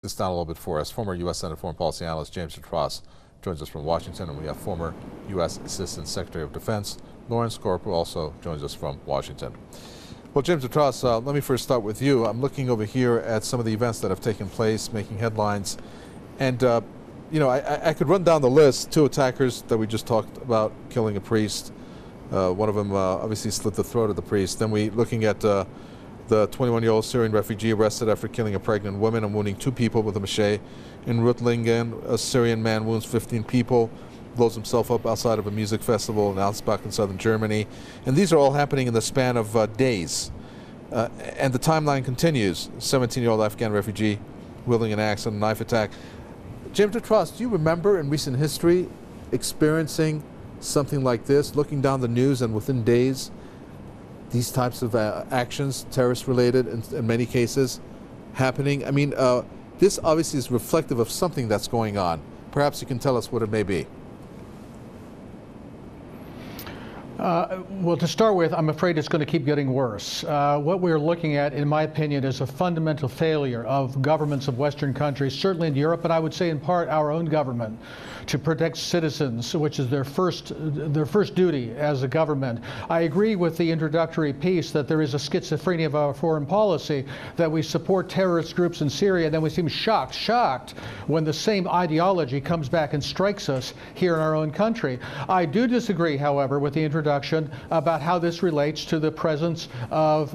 this down a little bit for us. Former U.S. Senate Foreign Policy Analyst James Jatras joins us from Washington, and we have former U.S. Assistant Secretary of Defense Lawrence Korb, who also joins us from Washington. Well, James Jatras, let me first start with you. I'm looking over here at some of the events that have taken place, making headlines, and you know, I could run down the list. 2 attackers that we just talked about killing a priest. One of them obviously slit the throat of the priest. Then we looking at the 21-year-old Syrian refugee arrested after killing a pregnant woman and wounding 2 people with a machete. In Reutlingen, a Syrian man wounds 15 people, blows himself up outside of a music festival in Ansbach in southern Germany. And these are all happening in the span of days. And the timeline continues. 17-year-old Afghan refugee wielding an axe and a knife attack. James Jatras, do you remember in recent history experiencing something like this, looking down the news and within days, these types of actions, terrorist-related in many cases, happening? I mean, this obviously is reflective of something that's going on. Perhaps you can tell us what it may be. Well, to start with, I'm afraid it's going to keep getting worse. What we're looking at, in my opinion, is a fundamental failure of governments of Western countries, certainly in Europe, but I would say in part our own government, to protect citizens, which is their first duty as a government. I agree with the introductory piece that there is a schizophrenia of our foreign policy, that we support terrorist groups in Syria, and then we seem shocked when the same ideology comes back and strikes us here in our own country. I do disagree, however, with the introduction about how this relates to the presence of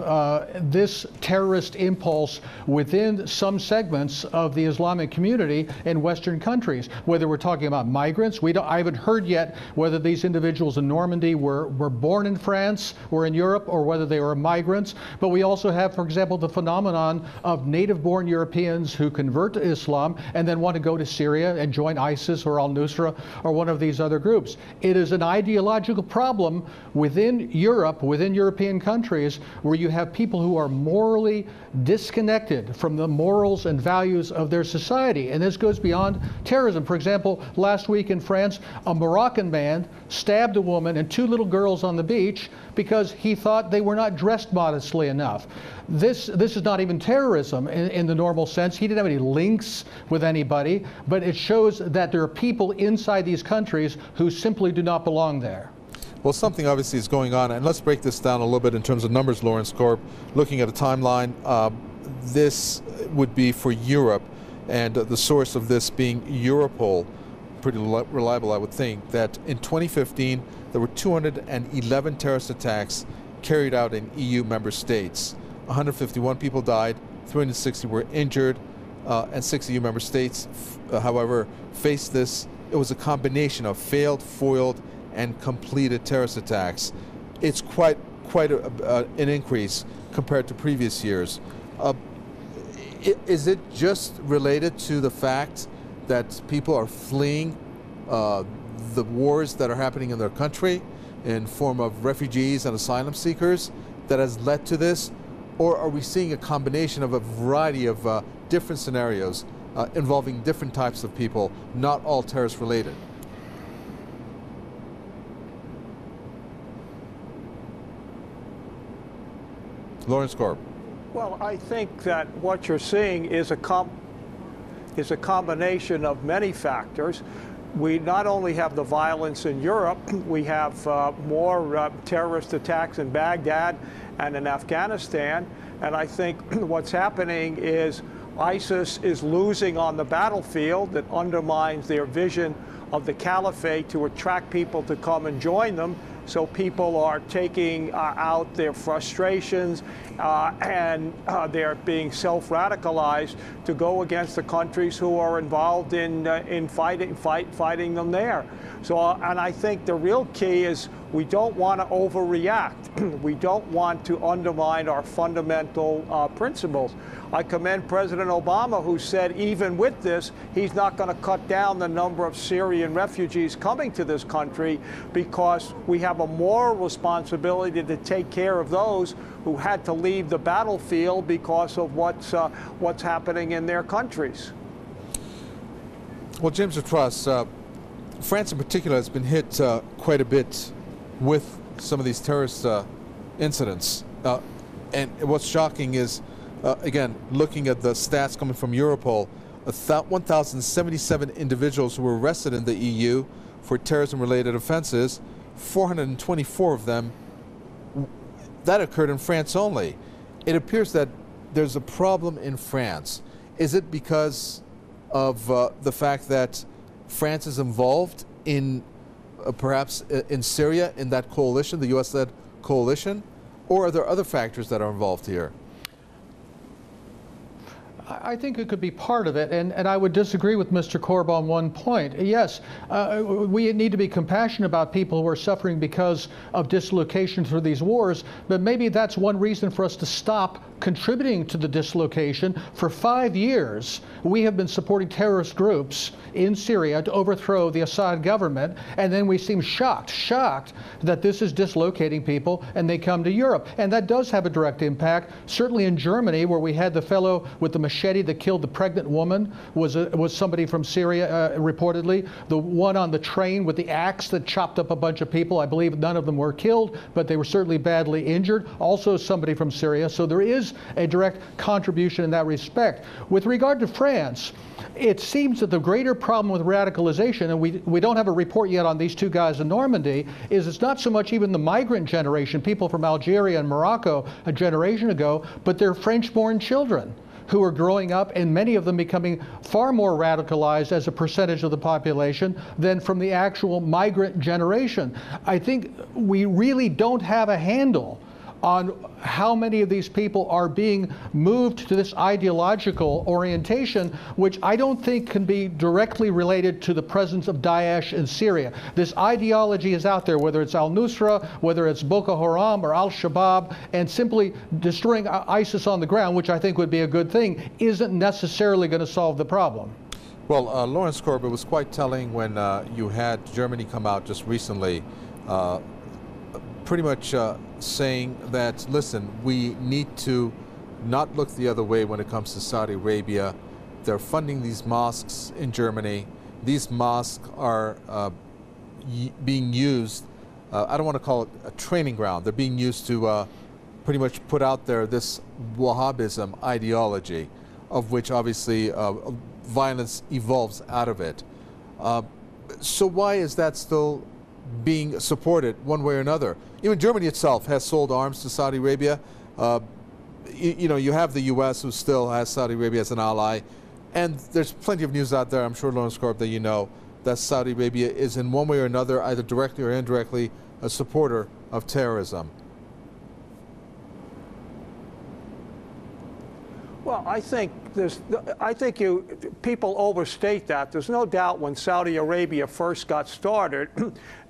this terrorist impulse within some segments of the Islamic community in Western countries. Whether we're talking about migrants, I haven't heard yet whether these individuals in Normandy were born in France or in Europe, or whether they were migrants. But we also have, for example, the phenomenon of native-born Europeans who convert to Islam and then want to go to Syria and join ISIS or al-Nusra or one of these other groups. It is an ideological problem within Europe, within European countries, where you have people who are morally disconnected from the morals and values of their society. And this goes beyond terrorism. For example, last week in France, a Moroccan man stabbed a woman and 2 little girls on the beach because he thought they were not dressed modestly enough. This is not even terrorism in the normal sense. He didn't have any links with anybody, but it shows that there are people inside these countries who simply do not belong there. Well, something obviously is going on, and let's break this down a little bit in terms of numbers, Lawrence Korb. Looking at a timeline, this would be for Europe, and the source of this being Europol, pretty reliable, I would think, that in 2015 there were 211 terrorist attacks carried out in EU member states. 151 people died, 360 were injured, and 6 EU member states, however, faced this. It was a combination of failed, foiled, and completed terrorist attacks. It's quite an increase compared to previous years. Is it just related to the fact that people are fleeing the wars that are happening in their country in form of refugees and asylum seekers that has led to this? Or are we seeing a combination of a variety of different scenarios involving different types of people, not all terrorist related? Lawrence Korb. Well, I think that what you're seeing is a combination of many factors. We not only have the violence in Europe, we have more terrorist attacks in Baghdad and in Afghanistan. And I think what's happening is ISIS is losing on the battlefield. That undermines their vision of the caliphate to attract people to come and join them. So people are taking out their frustrations and they're being self-radicalized to go against the countries who are involved in fighting them there. So, and I think the real key is we don't want to overreact. We don't want to undermine our fundamental principles. I commend President Obama, who said even with this, he's not going to cut down the number of Syrian refugees coming to this country, because we have a moral responsibility to take care of those who had to leave the battlefield because of what's happening in their countries. Well, James Jatras, France in particular has been hit quite a bit with some of these terrorist incidents. And what's shocking is, again, looking at the stats coming from Europol, 1,077 individuals who were arrested in the EU for terrorism-related offenses. 424 of them, that occurred in France only. It appears that there's a problem in France. Is it because of the fact that France is involved in perhaps in Syria, in that coalition, the U.S.-led coalition? Or are there other factors that are involved here? I think it could be part of it, and I would disagree with Mr. Korb on one point. Yes, we need to be compassionate about people who are suffering because of dislocation through these wars, but maybe that's one reason for us to stop contributing to the dislocation. For 5 years, we have been supporting terrorist groups in Syria to overthrow the Assad government, and then we seem shocked that this is dislocating people and they come to Europe. And that does have a direct impact. Certainly in Germany, where we had the fellow with the machete that killed the pregnant woman was somebody from Syria, reportedly. The one on the train with the axe that chopped up a bunch of people, I believe none of them were killed, but they were certainly badly injured, also somebody from Syria. So there is a direct contribution in that respect. With regard to France, it seems that the greater problem with radicalization, and we don't have a report yet on these two guys in Normandy, is it's not so much even the migrant generation, people from Algeria and Morocco a generation ago, but they're French-born children who are growing up, and many of them becoming far more radicalized as a percentage of the population than from the actual migrant generation. I think we really don't have a handle on how many of these people are being moved to this ideological orientation, which I don't think can be directly related to the presence of Daesh in Syria. This ideology is out there, whether it's al-Nusra, whether it's Boko Haram or al-Shabaab, and simply destroying ISIS on the ground, which I think would be a good thing, isn't necessarily going to solve the problem. Well, Lawrence Korb, it was quite telling when you had Germany come out just recently, pretty much saying that, listen, we need to not look the other way when it comes to Saudi Arabia. They're funding these mosques in Germany. These mosques are being used, I don't want to call it a training ground, they're being used to pretty much put out there this Wahhabism ideology, of which obviously violence evolves out of it. So why is that still being supported one way or another? Even Germany itself has sold arms to Saudi Arabia. You know, you have the U.S. who still has Saudi Arabia as an ally, and there's plenty of news out there, I'm sure, Lawrence Korb, that you know, that Saudi Arabia is in one way or another, either directly or indirectly, a supporter of terrorism. Well, I think people overstate that. There's no doubt when Saudi Arabia first got started,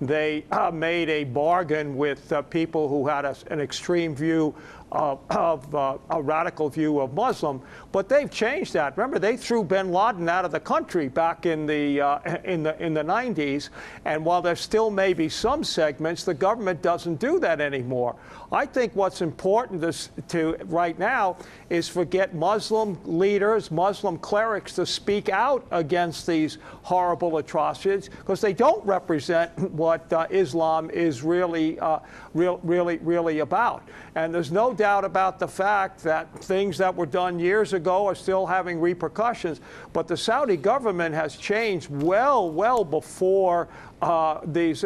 they made a bargain with people who had an extreme view a radical view of Muslim, but they've changed that. Remember, they threw bin Laden out of the country back in the 90s, and while there still may be some segments, the government doesn't do that anymore. I think what's important to right now is forget Muslim leaders, Muslim clerics to speak out against these horrible atrocities, because they don't represent what Islam is really about. And there's no doubt about the fact that things that were done years ago are still having repercussions. But the Saudi government has changed well before these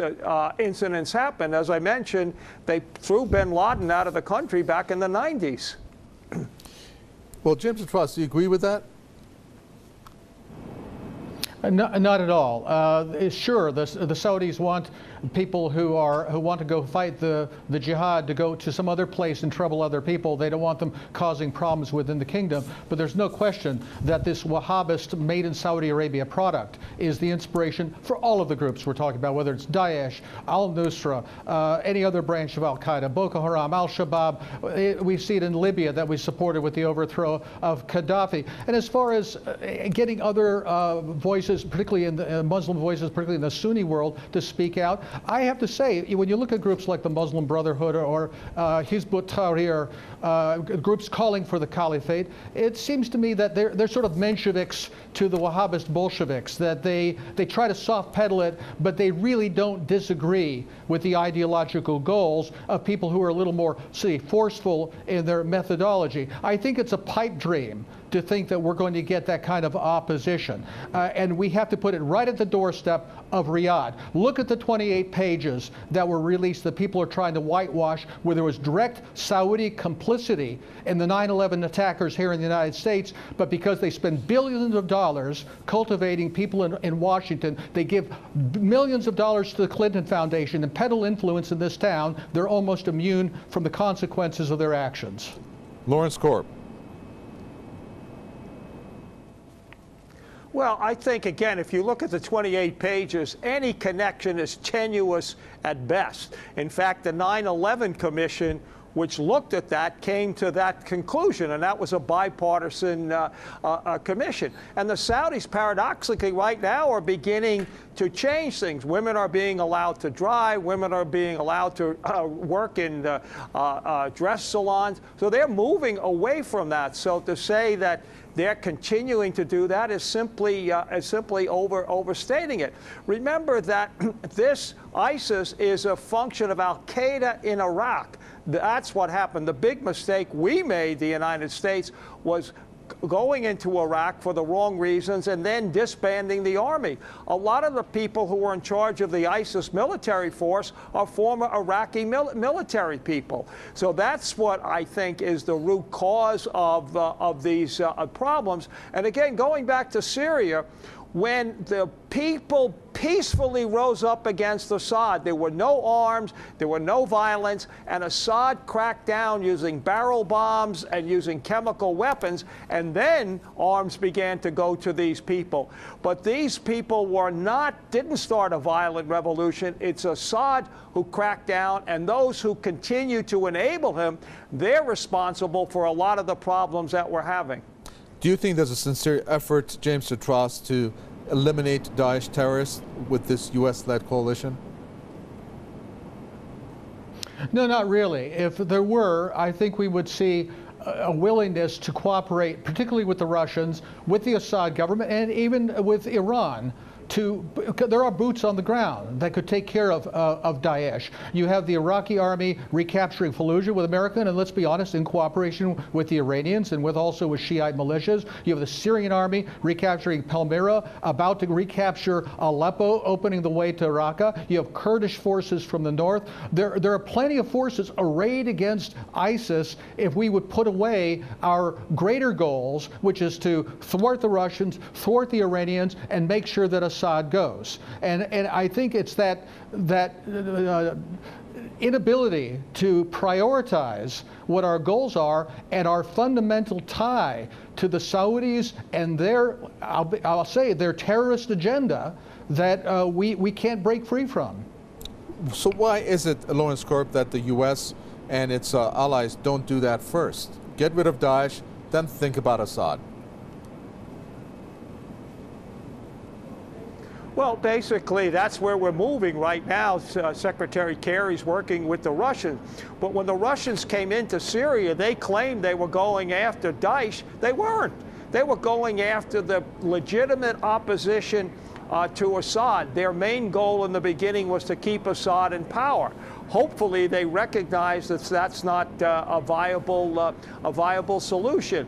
incidents happened. As I mentioned, they threw bin Laden out of the country back in the 90s. Well, James Jatras, do you agree with that? Not at all. Sure, the Saudis want people who want to go fight the jihad to go to some other place and trouble other people. They don't want them causing problems within the kingdom. But there's no question that this Wahhabist made in Saudi Arabia product is the inspiration for all of the groups we're talking about, whether it's Daesh, al-Nusra, any other branch of al-Qaeda, Boko Haram, al-Shabaab. We see it in Libya that we supported with the overthrow of Gaddafi. And as far as getting other voices, particularly in the Muslim voices, particularly in the Sunni world, to speak out, I have to say, when you look at groups like the Muslim Brotherhood or Hizb ut-Tahrir, groups calling for the caliphate, it seems to me that they're sort of Mensheviks to the Wahhabist Bolsheviks, that they try to soft pedal it, but they really don't disagree with the ideological goals of people who are a little more, say, forceful in their methodology. I think it's a pipe dream to think that we're going to get that kind of opposition. And we have to put it right at the doorstep of Riyadh. Look at the 28 pages that were released that people are trying to whitewash, where there was direct Saudi complicity in the 9/11 attackers here in the United States, but because they spend billions of dollars cultivating people in Washington, they give millions of dollars to the Clinton Foundation and peddle influence in this town, they're almost immune from the consequences of their actions. Lawrence Korb. Well, I think, again, if you look at the 28 pages, any connection is tenuous at best. In fact, the 9/11 Commission, which looked at that, came to that conclusion, and that was a bipartisan commission. And the Saudis, paradoxically, right now are beginning to change things. Women are being allowed to drive. Women are being allowed to work in dress salons. So they're moving away from that. So to say that they're continuing to do that is simply overstating it. Remember that this ISIS is a function of al-Qaeda in Iraq. That's what happened. The big mistake we made, the United States, was going into Iraq for the wrong reasons and then disbanding the army. A lot of the people who were in charge of the ISIS military force are former Iraqi military people. So that's what I think is the root cause of these problems. And again, going back to Syria, when the people peacefully rose up against Assad, there were no arms, there were no violence, and Assad cracked down using barrel bombs and using chemical weapons, and then arms began to go to these people. But these people didn't start a violent revolution. It's Assad who cracked down, and those who continue to enable him, they're responsible for a lot of the problems that we're having. Do you think there's a sincere effort, James Jatras, to eliminate Daesh terrorists with this U.S.-led coalition? No, not really. If there were, I think we would see a willingness to cooperate, particularly with the Russians, with the Assad government, and even with Iran. There are boots on the ground that could take care of Daesh. You have the Iraqi army recapturing Fallujah with American, and let's be honest, in cooperation with the Iranians and also with Shiite militias. You have the Syrian army recapturing Palmyra, about to recapture Aleppo, opening the way to Raqqa. You have Kurdish forces from the north. There are plenty of forces arrayed against ISIS if we would put away our greater goals, which is to thwart the Russians, thwart the Iranians, and make sure that Assad goes. And I think it's that inability to prioritize what our goals are and our fundamental tie to the Saudis and their, I'll say, their terrorist agenda that we can't break free from. So why is it, Lawrence Korb, that the U.S. and its allies don't do that first? Get rid of Daesh, then think about Assad. Well, basically, that's where we're moving right now. Secretary Kerry's working with the Russians. But when the Russians came into Syria, they claimed they were going after Daesh. They weren't. They were going after the legitimate opposition to Assad. Their main goal in the beginning was to keep Assad in power. Hopefully, they recognize that that's not a viable solution,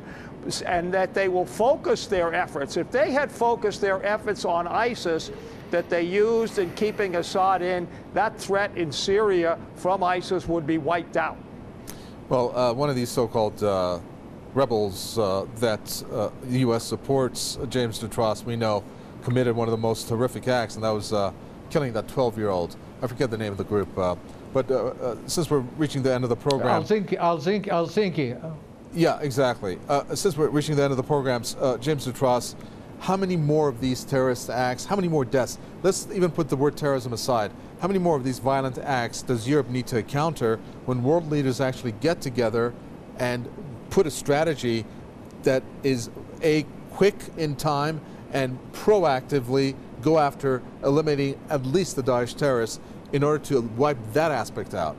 and that they will focus their efforts. If they had focused their efforts on ISIS that they used in keeping Assad in, that threat in Syria from ISIS would be wiped out. Well, one of these so-called rebels that the U.S. supports, James Jatras, we know, committed one of the most horrific acts, and that was killing that 12-year-old. I forget the name of the group. But since we're reaching the end of the program... Al-Zinki. Yeah, exactly. Since we're reaching the end of the programs, James Jatras, how many more of these terrorist acts, how many more deaths, let's even put the word terrorism aside, how many more of these violent acts does Europe need to counter when world leaders actually get together and put a strategy that is quick in time and proactively go after eliminating at least the Daesh terrorists in order to wipe that aspect out?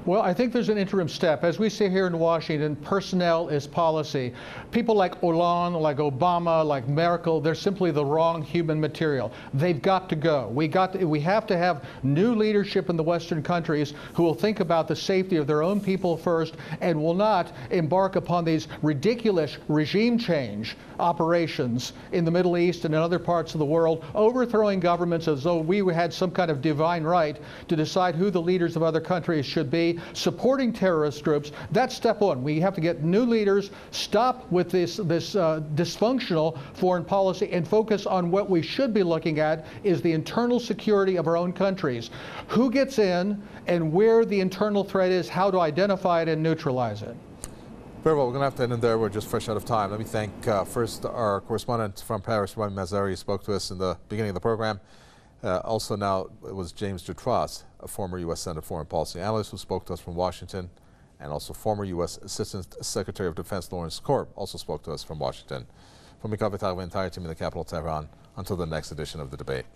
Well, I think there's an interim step. As we say here in Washington, personnel is policy. People like Hollande, like Obama, like Merkel, they're simply the wrong human material. They've got to go. We have to have new leadership in the Western countries who will think about the safety of their own people first and will not embark upon these ridiculous regime change operations in the Middle East and in other parts of the world, overthrowing governments as though we had some kind of divine right to decide who the leaders of other countries should be, supporting terrorist groups. That's step one. We have to get new leaders, stop with this dysfunctional foreign policy, and focus on what we should be looking at is the internal security of our own countries. Who gets in and where the internal threat is, how to identify it and neutralize it. Very well, we're going to have to end in there. We're just fresh out of time. Let me thank first our correspondent from Paris, Rami Mazari, who spoke to us in the beginning of the program. Also now it was James Jatras, a former U.S. Senate foreign policy analyst who spoke to us from Washington, and also former U.S. Assistant Secretary of Defense Lawrence Korb also spoke to us from Washington. From the entire team in the capital, Tehran, until the next edition of The Debate.